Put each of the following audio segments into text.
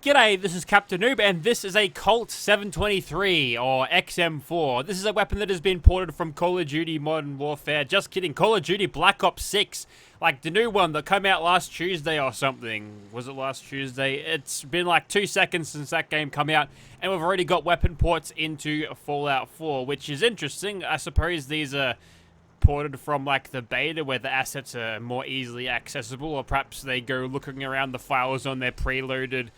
G'day, this is Captainoob, and this is a Colt 723, or XM4. This is a weapon that has been ported from Call of Duty Modern Warfare. Just kidding, Call of Duty Black Ops 6. Like the new one that came out last Tuesday or something. Was it last Tuesday? It's been like 2 seconds since that game come out, and we've already got weapon ports into Fallout 4, which is interesting. I suppose these are ported from like the beta where the assets are more easily accessible, or perhaps they go looking around the files on their preloaded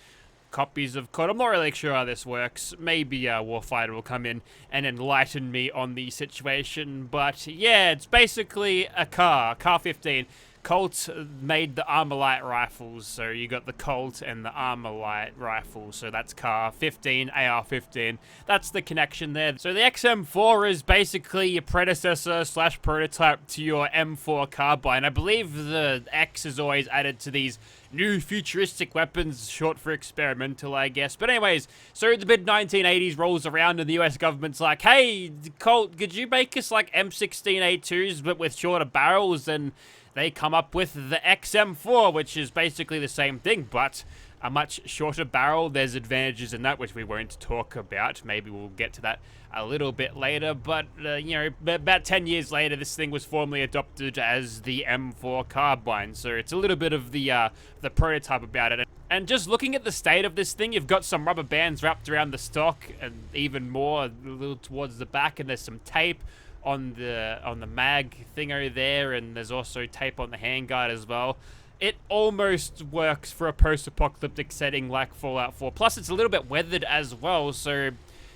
copies of COD. I'm not really sure how this works. Maybe Warfighter will come in and enlighten me on the situation. But yeah, it's basically a car 15. Colt made the Armalite rifles, so you got the Colt and the Armalite rifles, so that's car 15, AR-15. That's the connection there. So the XM4 is basically your predecessor slash prototype to your M4 carbine. I believe the X is always added to these new futuristic weapons, short for experimental, I guess. But anyways, so the mid-1980s rolls around and the US government's like, hey, Colt, could you make us like M16A2s but with shorter barrels? And they come up with the XM4, which is basically the same thing, but a much shorter barrel. There's advantages in that, which we won't talk about. Maybe we'll get to that a little bit later. But, you know, about 10 years later, this thing was formally adopted as the M4 carbine. So it's a little bit of the prototype about it. And just looking at the state of this thing, you've got some rubber bands wrapped around the stock, and even more a little towards the back, and there's some tape on the mag thingo there, and there's also tape on the handguard as well. It almost works for a post-apocalyptic setting like Fallout 4. Plus, it's a little bit weathered as well, so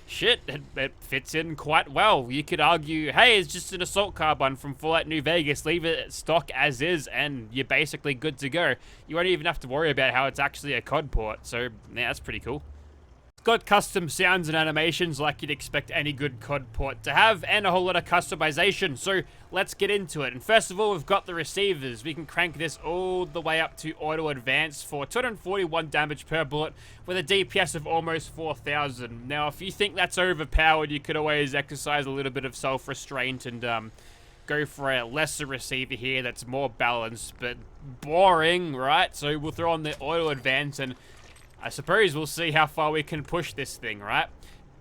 shit, it fits in quite well. You could argue, hey, it's just an assault carbine from Fallout New Vegas. Leave it stock as is, and you're basically good to go. You won't even have to worry about how it's actually a COD port, so yeah, that's pretty cool. Got custom sounds and animations like you'd expect any good COD port to have, and a whole lot of customization, so let's get into it. And first of all, we've got the receivers. We can crank this all the way up to auto advance for 241 damage per bullet with a DPS of almost 4,000. Now, if you think that's overpowered, you could always exercise a little bit of self-restraint and go for a lesser receiver here that's more balanced, but boring, right? So we'll throw on the auto advance, and I suppose we'll see how far we can push this thing, right?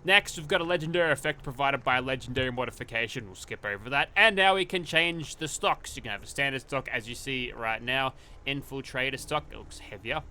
Next, we've got a legendary effect provided by a legendary modification. We'll skip over that. And now we can change the stocks. You can have a standard stock, as you see right now. Infiltrator stock, it looks heavier.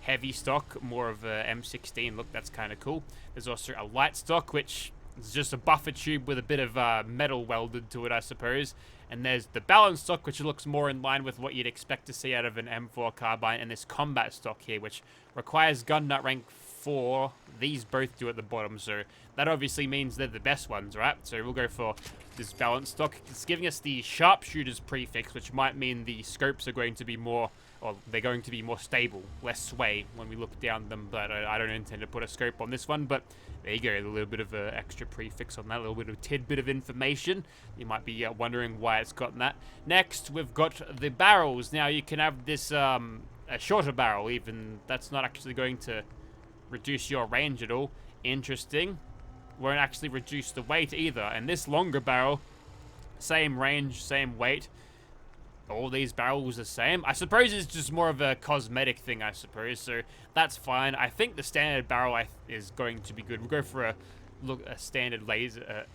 Heavy stock, more of a M16 look, that's kind of cool. There's also a light stock, which is just a buffer tube with a bit of metal welded to it, I suppose. And there's the balanced stock, which looks more in line with what you'd expect to see out of an M4 carbine, and this combat stock here, which requires gun nut rank 4. These both do at the bottom, so that obviously means they're the best ones, right? So we'll go for this balanced stock. It's giving us the sharpshooters prefix, which might mean the scopes are going to be more, or they're going to be more stable, less sway when we look down them, but I don't intend to put a scope on this one, but there you go, a little bit of an extra prefix on that, a little bit of tidbit of information. You might be wondering why it's gotten that. Next, we've got the barrels. Now, you can have this, a shorter barrel even. That's not actually going to reduce your range at all. Interesting. Won't actually reduce the weight either. And this longer barrel, same range, same weight. All these barrels the same. I suppose it's just more of a cosmetic thing, I suppose, so that's fine. I think the standard barrel is going to be good. We'll go for a standard laser.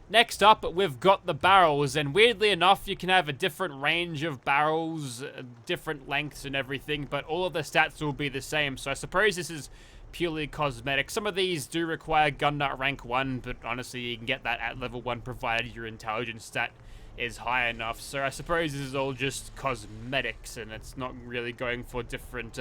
Next up, we've got the barrels, and weirdly enough, you can have a different range of barrels, different lengths and everything, but all of the stats will be the same, so I suppose this is purely cosmetic. Some of these do require gun nut rank 1, but honestly, you can get that at level 1 provided your intelligence stat is high enough. So I suppose this is all just cosmetics, and it's not really going for different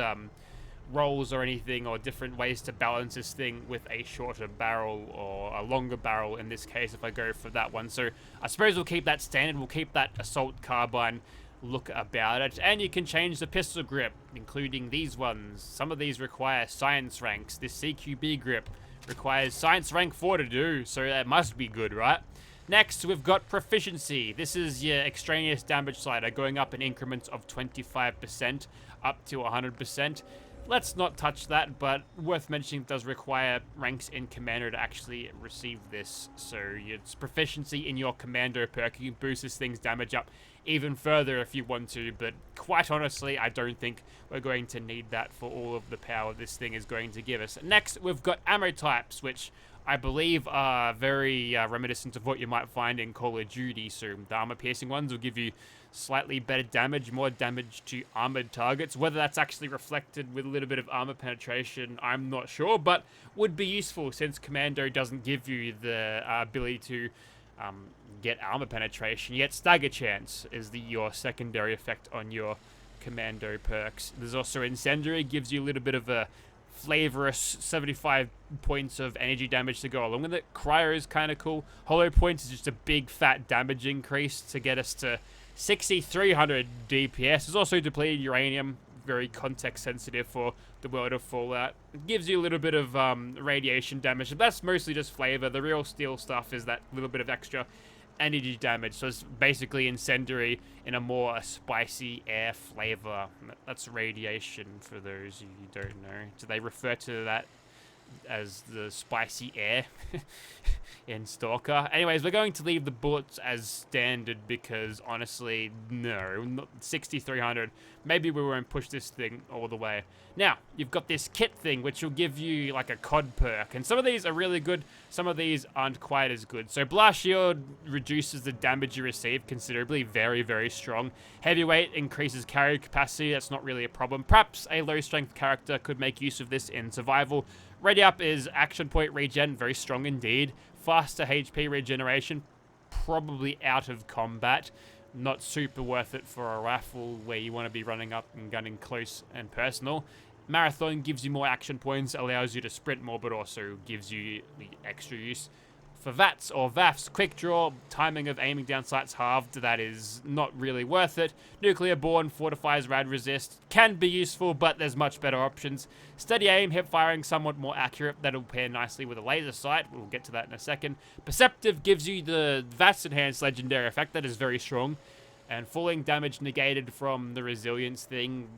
rolls or anything, or different ways to balance this thing with a shorter barrel or a longer barrel in this case if I go for that one. So I suppose we'll keep that standard. We'll keep that assault carbine look about it, and you can change the pistol grip, including these ones. Some of these require science ranks. This CQB grip requires science rank 4 to do, so that must be good, right? Next, we've got proficiency. This is your extraneous damage slider, going up in increments of 25% up to 100%. let's not touch that, but worth mentioning, it does require ranks in Commando to actually receive this. So it's proficiency in your Commando perk. You can boost this thing's damage up even further if you want to, but quite honestly, I don't think we're going to need that for all of the power this thing is going to give us. Next, we've got ammo types, which I believe are very reminiscent of what you might find in Call of Duty. So the armor-piercing ones will give you slightly better damage, more damage to armored targets. Whether that's actually reflected with a little bit of armor penetration, I'm not sure, but would be useful since Commando doesn't give you the ability to get armor penetration. Yet stagger chance is your secondary effect on your Commando perks. There's also Incendiary, gives you a little bit of a flavorous 75 points of energy damage to go along with it. Cryo is kind of cool. Hollow Points is just a big fat damage increase to get us to 6,300 DPS. There's also depleted uranium, very context sensitive for the world of Fallout. It gives you a little bit of radiation damage, but that's mostly just flavor. The real steel stuff is that little bit of extra energy damage. So it's basically Incendiary in a more spicy air flavor. That's radiation for those you don't know. Do they refer to that as the spicy air in Stalker? Anyways, we're going to leave the bullets as standard because honestly, no, not 6,300. Maybe we won't push this thing all the way. Now, you've got this kit thing, which will give you like a COD perk, and some of these are really good, some of these aren't quite as good. So Blast Shield reduces the damage you receive considerably, very, very strong. Heavyweight increases carry capacity, that's not really a problem. Perhaps a low strength character could make use of this in survival. Ready Up is action point regen, very strong indeed. Faster HP regeneration, probably out of combat. Not super worth it for a rifle where you want to be running up and gunning close and personal. Marathon gives you more action points, allows you to sprint more, but also gives you the extra use. For VATS or VAFs, quick draw, timing of aiming down sights halved, that is not really worth it. Nuclear Born fortifies rad resist, can be useful, but there's much better options. Steady aim, hip firing, somewhat more accurate, that'll pair nicely with a laser sight, we'll get to that in a second. Perceptive gives you the VATS enhanced legendary effect, that is very strong. And falling damage negated from the resilience thing,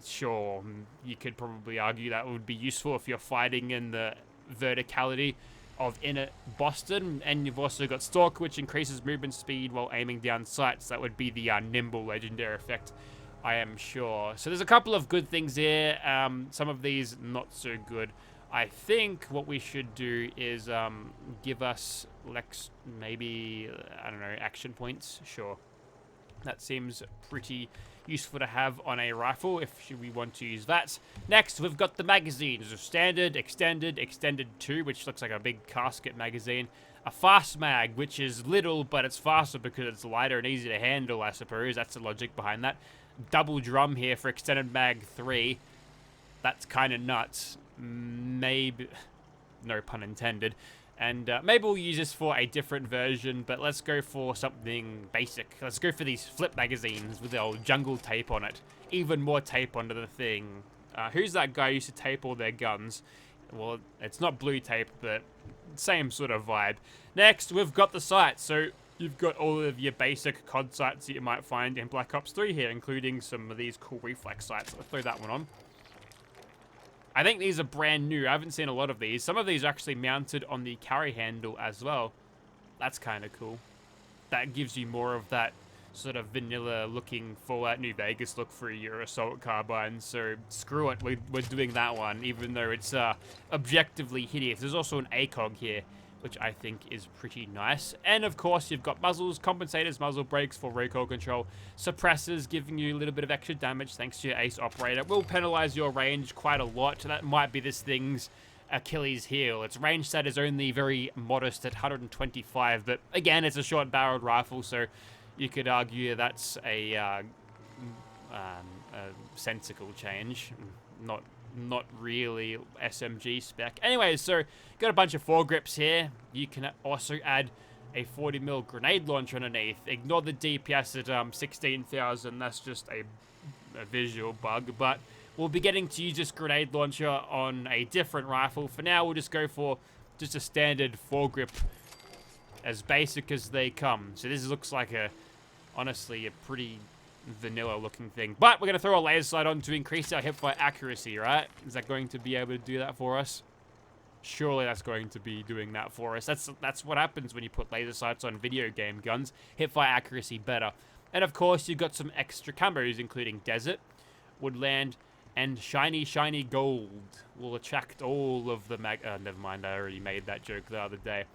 sure, you could probably argue that would be useful if you're fighting in the verticality of inner Boston. And you've also got Stalk, which increases movement speed while aiming down sights. That would be the nimble legendary effect, I am sure. So there's a couple of good things here, some of these not so good. I think what we should do is give us maybe, I don't know, action points. Sure, that seems pretty useful to have on a rifle if we want to use that. Next, we've got the magazines. Standard, extended, extended 2, which looks like a big casket magazine. A fast mag, which is little, but it's faster because it's lighter and easy to handle, I suppose. That's the logic behind that. Double drum here for extended mag 3. That's kind of nuts. Maybe, no pun intended. And maybe we'll use this for a different version, but let's go for something basic. Let's go for these flip magazines with the old jungle tape on it. Even more tape onto the thing. Who's that guy who used to tape all their guns? Well, it's not blue tape, but same sort of vibe. Next, we've got the sights. So you've got all of your basic COD sights that you might find in Black Ops 3 here, including some of these cool reflex sights. Let's throw that one on. I think these are brand new. I haven't seen a lot of these. Some of these are actually mounted on the carry handle as well. That's kind of cool. That gives you more of that sort of vanilla looking Fallout New Vegas look for your assault carbine. So screw it, we're doing that one, even though it's objectively hideous. There's also an ACOG here, which I think is pretty nice. And of course, you've got muzzles, compensators, muzzle brakes for recoil control, suppressors giving you a little bit of extra damage thanks to your ace operator. Will penalize your range quite a lot. That might be this thing's Achilles heel. Its range set is only very modest at 125, but again, it's a short-barreled rifle, so you could argue that's a sensical change. Not really SMG spec. Anyways, so got a bunch of foregrips here. You can also add a 40mm grenade launcher underneath. Ignore the DPS at 16,000. That's just a visual bug, but we'll be getting to use this grenade launcher on a different rifle. For now, we'll just go for just a standard foregrip, as basic as they come. So this looks like honestly, a pretty vanilla looking thing. But we're going to throw a laser sight on to increase our hipfire accuracy, right? Is that going to be able to do that for us? Surely that's going to be doing that for us. That's what happens when you put laser sights on video game guns. Hipfire accuracy better. And of course, you've got some extra camos, including desert, woodland, and shiny, shiny gold. Will attract all of the never mind, I already made that joke the other day.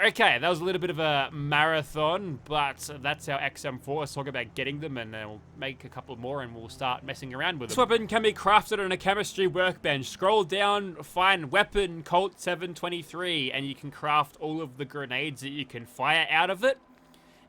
Okay, that was a little bit of a marathon, but that's our XM4. Let's talk about getting them, and then we'll make a couple more, and we'll start messing around with them. This weapon can be crafted on a chemistry workbench. Scroll down, find weapon Colt 723, and you can craft all of the grenades that you can fire out of it,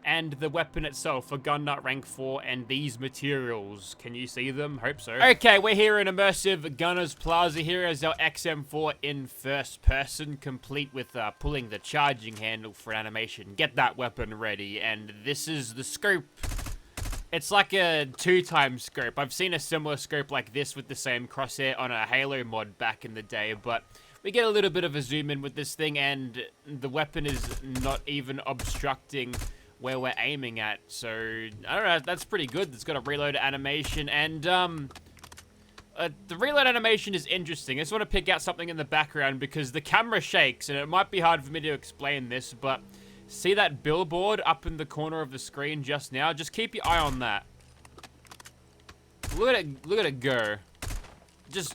and the weapon itself for gun nut rank 4 and these materials. Can you see them? Hope so. Okay, we're here in Immersive Gunners Plaza. Here is our XM4 in first person, complete with pulling the charging handle for animation. Get that weapon ready, and this is the scope. It's like a 2x scope. I've seen a similar scope like this with the same crosshair on a Halo mod back in the day, but we get a little bit of a zoom in with this thing, and the weapon is not even obstructing where we're aiming at, so I don't know, that's pretty good. It's got a reload animation, and the reload animation is interesting. I just want to pick out something in the background because the camera shakes, and it might be hard for me to explain this, but see that billboard up in the corner of the screen just now? Just keep your eye on that. Look at it go. Just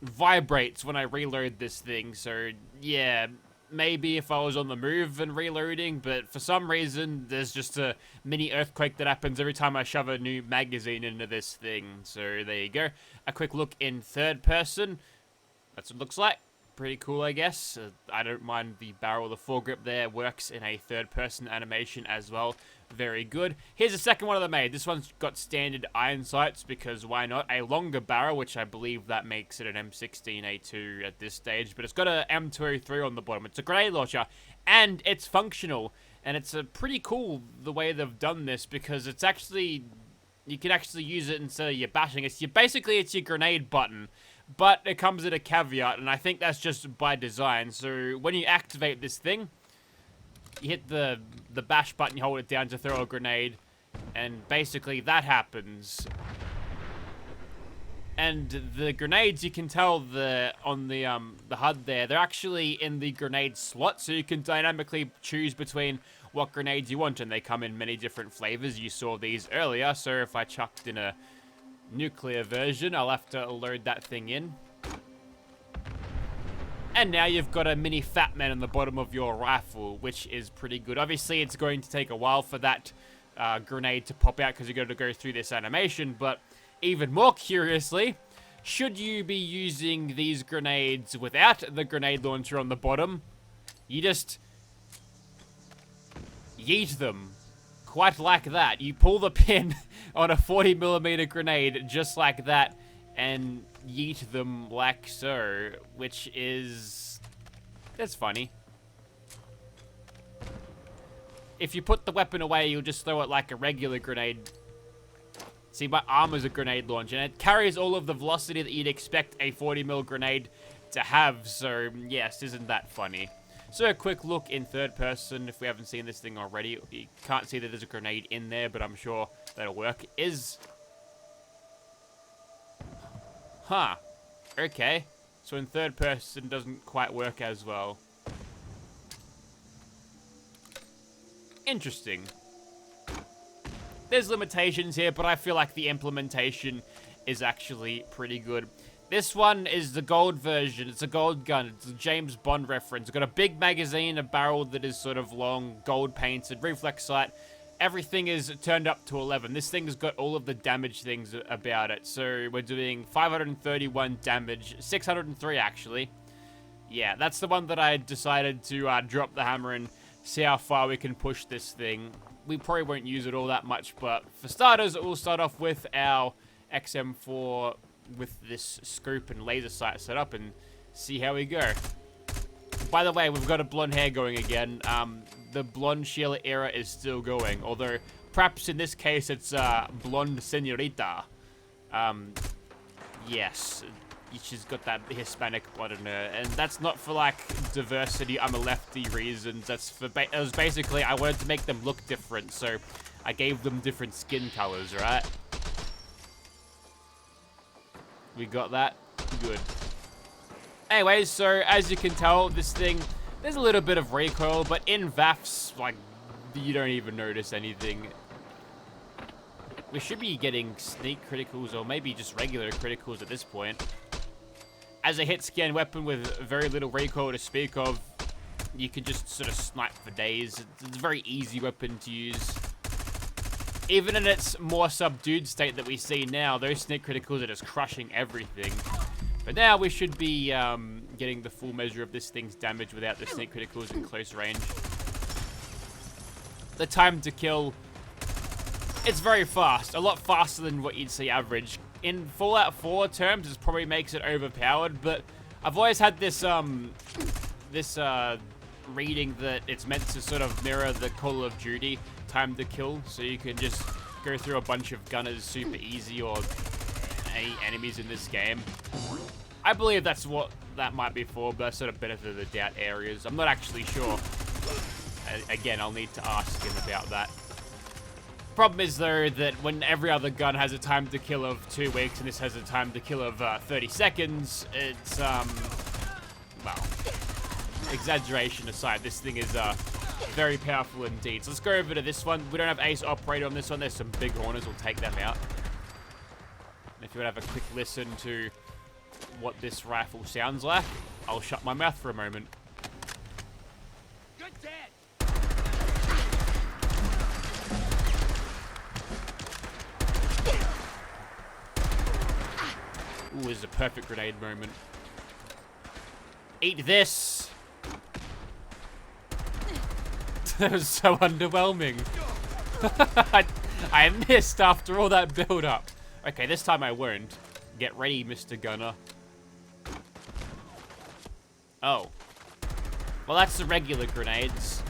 vibrates when I reload this thing, so yeah. Maybe if I was on the move and reloading, but for some reason, there's just a mini earthquake that happens every time I shove a new magazine into this thing. So there you go. A quick look in third person. That's what it looks like. Pretty cool, I guess. I don't mind the barrel. The foregrip there works in a third person animation as well. Very good. Here's the second one that I made. This one's got standard iron sights because why not? A longer barrel, which I believe that makes it an M16A2 at this stage, but it's got a M203 on the bottom. It's a grenade launcher, and it's functional, and it's pretty cool the way they've done this because it's actually, you can actually use it instead of your bashing. It's your grenade button, but it comes at a caveat, and I think that's just by design. So when you activate this thing, you hit the bash button, you hold it down to throw a grenade, and basically that happens. And the grenades, you can tell on the HUD there, they're actually in the grenade slot, so you can dynamically choose between what grenades you want, and they come in many different flavors. You saw these earlier, so if I chucked in a nuclear version, I'll have to load that thing in. And now you've got a mini fat man on the bottom of your rifle, which is pretty good. Obviously, it's going to take a while for that grenade to pop out because you've got to go through this animation. But even more curiously, should you be using these grenades without the grenade launcher on the bottom, you just yeet them. Quite like that. You pull the pin on a 40mm grenade just like that and yeet them like so, which is, that's funny. If you put the weapon away, you'll just throw it like a regular grenade. See, my arm is a grenade launcher, and it carries all of the velocity that you'd expect a 40mm grenade to have, so yes, isn't that funny? So a quick look in third person, if we haven't seen this thing already. You can't see that there's a grenade in there, but I'm sure that'll work. Huh. Okay. So in third person doesn't quite work as well. Interesting. There's limitations here, but I feel like the implementation is actually pretty good. This one is the gold version. It's a gold gun. It's a James Bond reference. It's got a big magazine, a barrel that is sort of long, gold painted, reflex sight. Everything is turned up to 11. This thing's got all of the damage things about it. So we're doing 531 damage, 603 actually. Yeah, that's the one that I decided to drop the hammer and see how far we can push this thing. We probably won't use it all that much, but for starters, we'll start off with our XM4 with this scope and laser sight set up and see how we go. By the way, we've got a blonde hair going again. The blonde Sheila era is still going, although perhaps in this case it's blonde senorita. Yes, she's got that Hispanic blood in her, and that's not for like diversity, I'm a lefty reasons. That's for it was basically I wanted to make them look different, so I gave them different skin colors, right? We got that. Good. Anyways, so as you can tell, this thing, there's a little bit of recoil, but in VAFs, like, you don't even notice anything. We should be getting sneak criticals or maybe just regular criticals at this point. As a hit scan weapon with very little recoil to speak of, you can just sort of snipe for days. It's a very easy weapon to use. Even in its more subdued state that we see now, those sneak criticals are just crushing everything. But now we should be getting the full measure of this thing's damage without the sneak criticals in close range. The time to kill, it's very fast. A lot faster than what you'd see average. In Fallout 4 terms, it probably makes it overpowered, but I've always had this reading that it's meant to sort of mirror the Call of Duty time to kill, so you can just go through a bunch of gunners super easy, or any enemies in this game. I believe that's what that might be for, but that's sort of benefit of the doubt areas. I'm not actually sure. Again, I'll need to ask him about that. Problem is, though, that when every other gun has a time to kill of 2 weeks and this has a time to kill of 30 seconds, it's, well, exaggeration aside, this thing is very powerful indeed. So let's go over to this one. We don't have Ace Operator on this one. There's some big horners. We'll take them out. And if you want to have a quick listen to what this rifle sounds like, I'll shut my mouth for a moment. Good dad. Ooh, this is a perfect grenade moment. Eat this! That was so underwhelming. I missed after all that build-up. Okay, this time I won't. Get ready, Mr. Gunner. Oh. Well, that's the regular grenades.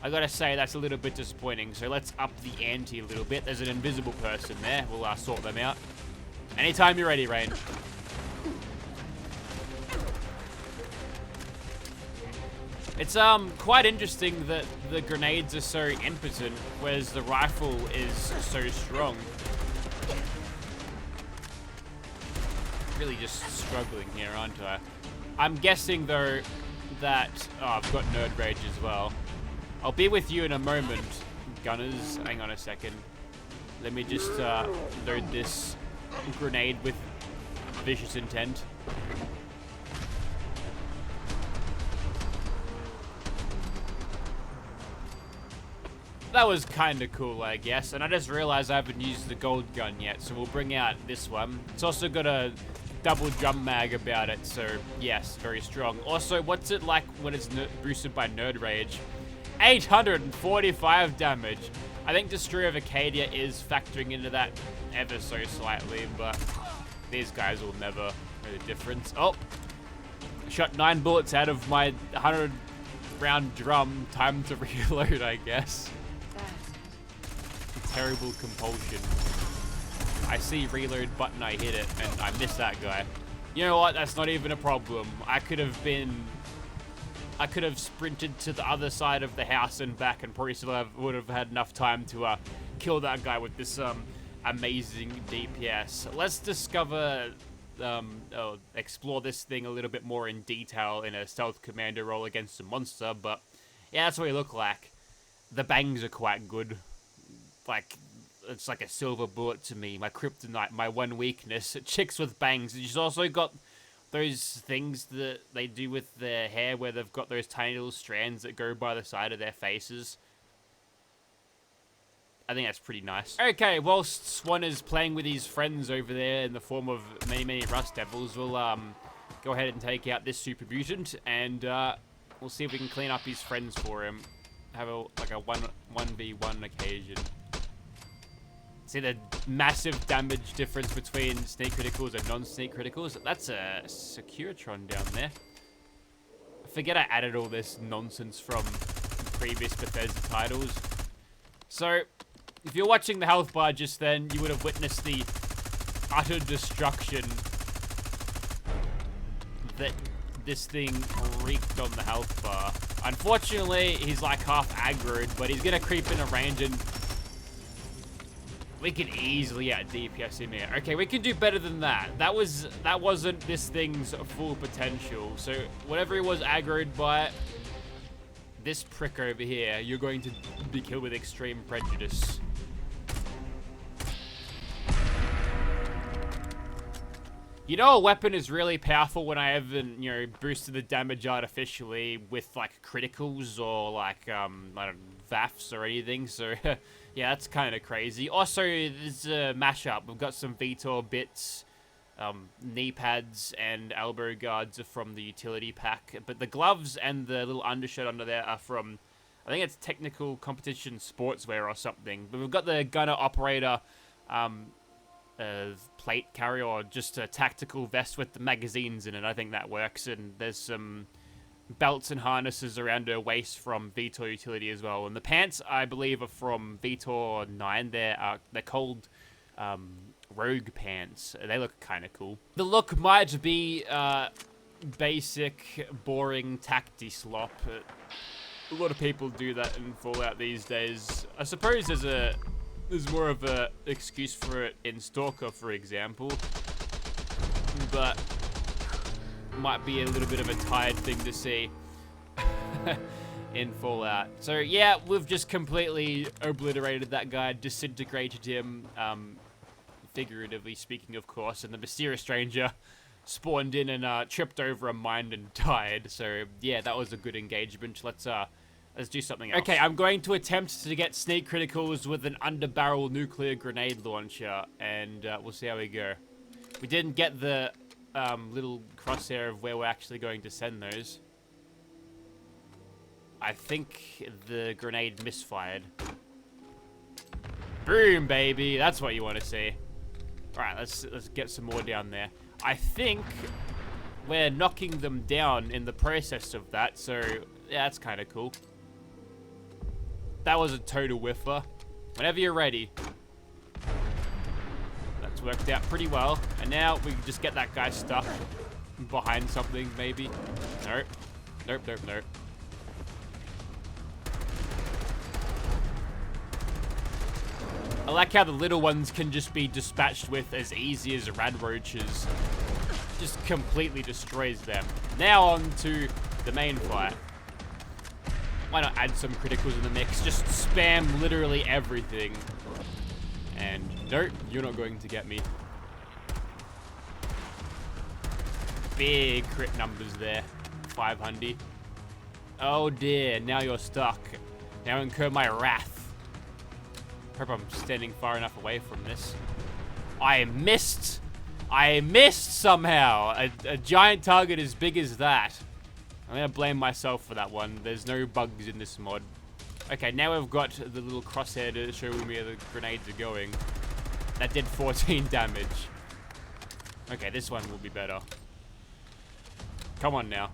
I gotta say, that's a little bit disappointing. So let's up the ante a little bit. There's an invisible person there. We'll sort them out. Anytime you're ready, Raine. It's quite interesting that the grenades are so impotent, whereas the rifle is so strong. Really just struggling here, aren't I? I'm guessing, though, that... Oh, I've got Nerd Rage as well. I'll be with you in a moment, gunners. Hang on a second. Let me just load this grenade with vicious intent. That was kind of cool, I guess. And I just realized I haven't used the gold gun yet, so we'll bring out this one. It's also got a double drum mag about it, so yes, very strong. Also, what's it like when it's boosted by Nerd Rage? 845 damage. I think Destroyer of Acadia is factoring into that ever so slightly, but these guys will never know the difference. Oh, shot 9 bullets out of my 100 round drum. Time to reload, I guess. Terrible compulsion. I see reload button, I hit it, and I miss that guy. You know what? That's not even a problem. I could have sprinted to the other side of the house and back, and probably still would have had enough time to kill that guy with this amazing DPS. Let's discover, explore this thing a little bit more in detail in a stealth commander role against a monster. But yeah, that's what he look like. The bangs are quite good. Like, it's like a silver bullet to me. My kryptonite, my one weakness. Chicks with bangs. She's also got those things that they do with their hair where they've got those tiny little strands that go by the side of their faces. I think that's pretty nice. Okay, whilst Swan is playing with his friends over there in the form of many Rust Devils, we'll go ahead and take out this Super Mutant, and we'll see if we can clean up his friends for him. Have a 1v1 occasion. See the massive damage difference between sneak criticals and non-sneak criticals? That's a Securitron down there. I forget I added all this nonsense from previous Bethesda titles. So, if you're watching the health bar just then, you would have witnessed the utter destruction that this thing wreaked on the health bar. Unfortunately, he's like half aggroed, but he's gonna creep in a range and We could easily out DPS him here. Okay, we can do better than that. That wasn't this thing's full potential. So whatever he was aggroed by, this prick over here, you're going to be killed with extreme prejudice. You know, a weapon is really powerful when I haven't, you know, boosted the damage artificially with like criticals or like I don't know, VAFs or anything. So yeah, that's kind of crazy. Also, there's a mashup. We've got some Vitor bits, knee pads and elbow guards are from the utility pack, but the gloves and the little undershirt under there are from, I think it's Technical Competition Sportswear or something. But we've got the gunner operator plate carrier, or just a tactical vest with the magazines in it. I think that works. And there's some belts and harnesses around her waist from Vitor Utility as well. And the pants, I believe, are from Vitor 9. They're called Rogue pants. They look kind of cool. The look might be basic, boring tacti slop. A lot of people do that in Fallout these days. I suppose there's more of a excuse for it in Stalker, for example, but might be a little bit of a tired thing to see in Fallout. So yeah, we've just completely obliterated that guy, disintegrated him, figuratively speaking, of course, and the mysterious stranger spawned in and tripped over a mine and died. So yeah, that was a good engagement. Let's do something else. Okay, I'm going to attempt to get sneak criticals with an underbarrel nuclear grenade launcher, and we'll see how we go. We didn't get the little crosshair of where we're actually going to send those. I think the grenade misfired. Boom, baby. That's what you want to see. All right, let's get some more down there. I think we're knocking them down in the process of that, so yeah, that's kind of cool. That was a total whiffer. Whenever you're ready. That's worked out pretty well. And now we can just get that guy stuck behind something, maybe. Nope. Nope, nope, nope. I like how the little ones can just be dispatched with as easy as rad roaches. Just completely destroys them. Now on to the main fight. Why not add some criticals in the mix? Just spam literally everything. And nope, you're not going to get me. Big crit numbers there. 500. Oh dear, now you're stuck. Now incur my wrath. Hope I'm standing far enough away from this. I missed! I missed somehow! A giant target as big as that. I'm gonna blame myself for that one. There's no bugs in this mod. Okay, now we've got the little crosshair to show me where the grenades are going. That did 14 damage. Okay, this one will be better. Come on now.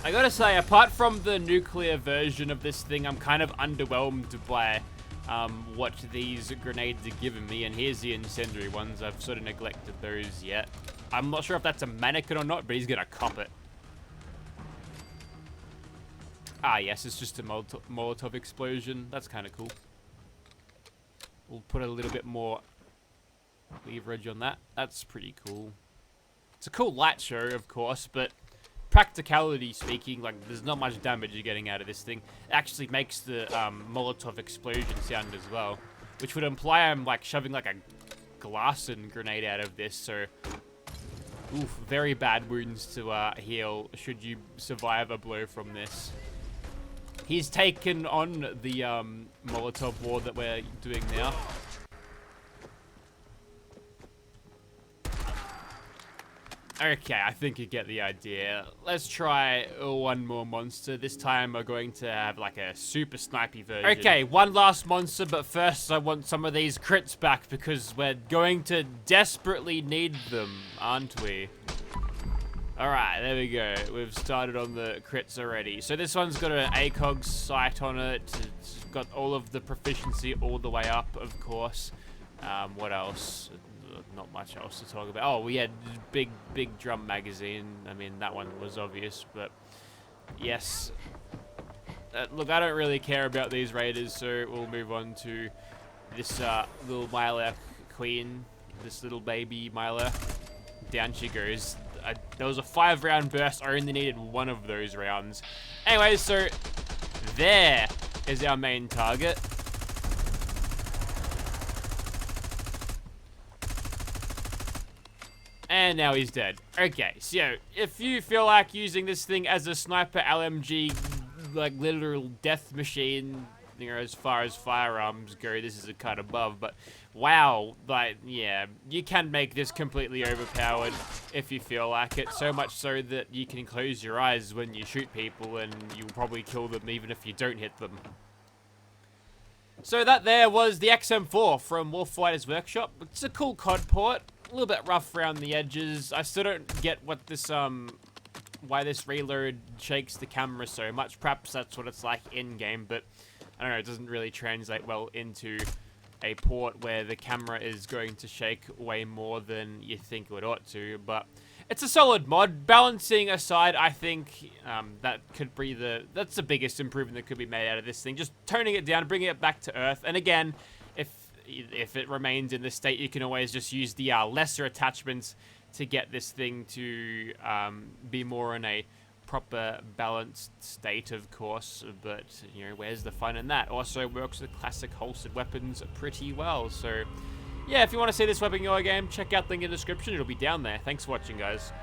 I gotta say, apart from the nuclear version of this thing, I'm kind of underwhelmed by what these grenades are giving me. And here's the incendiary ones. I've sort of neglected those yet. I'm not sure if that's a mannequin or not, but he's gonna cop it. Ah, yes, it's just a Molotov explosion. That's kind of cool. We'll put a little bit more leverage on that. That's pretty cool. It's a cool light show, of course, but practicality speaking, like, there's not much damage you're getting out of this thing. It actually makes the Molotov explosion sound as well, which would imply I'm like shoving like a glass and grenade out of this. So, oof, very bad wounds to heal should you survive a blow from this. He's taken on the Molotov war that we're doing now. Okay, I think you get the idea. Let's try one more monster. This time we're going to have like a super snipey version. Okay, one last monster, but first I want some of these crits back because we're going to desperately need them, aren't we? Alright, there we go. We've started on the crits already. So this one's got an ACOG sight on it. It's got all of the proficiency all the way up, of course. What else? Not much else to talk about. Oh, we had big drum magazine. I mean, that one was obvious, but yes. Look, I don't really care about these raiders, so we'll move on to this little Myla queen, this little baby Myla. Down she goes. There was a 5-round burst. I only needed one of those rounds. Anyway, so there is our main target. And now he's dead. Okay, so if you feel like using this thing as a sniper LMG, like literal death machine, you know, as far as firearms go, this is a cut above, but wow, like, yeah, you can make this completely overpowered if you feel like it, so much so that you can close your eyes when you shoot people and you'll probably kill them even if you don't hit them. So that there was the XM4 from Warfighter's Workshop. It's a cool COD port, a little bit rough around the edges. I still don't get what this, why this reload shakes the camera so much. Perhaps that's what it's like in-game, but I don't know, it doesn't really translate well into a port where the camera is going to shake way more than you think it ought to, but it's a solid mod. Balancing aside, I think that could be that's the biggest improvement that could be made out of this thing. Just toning it down, bringing it back to earth, and again, if it remains in this state, you can always just use the lesser attachments to get this thing to be more in a proper balanced state, of course, but you know, where's the fun in that? Also works with classic holstered weapons pretty well. So yeah, if you want to see this weapon in your game, check out the link in the description, it'll be down there. Thanks for watching, guys.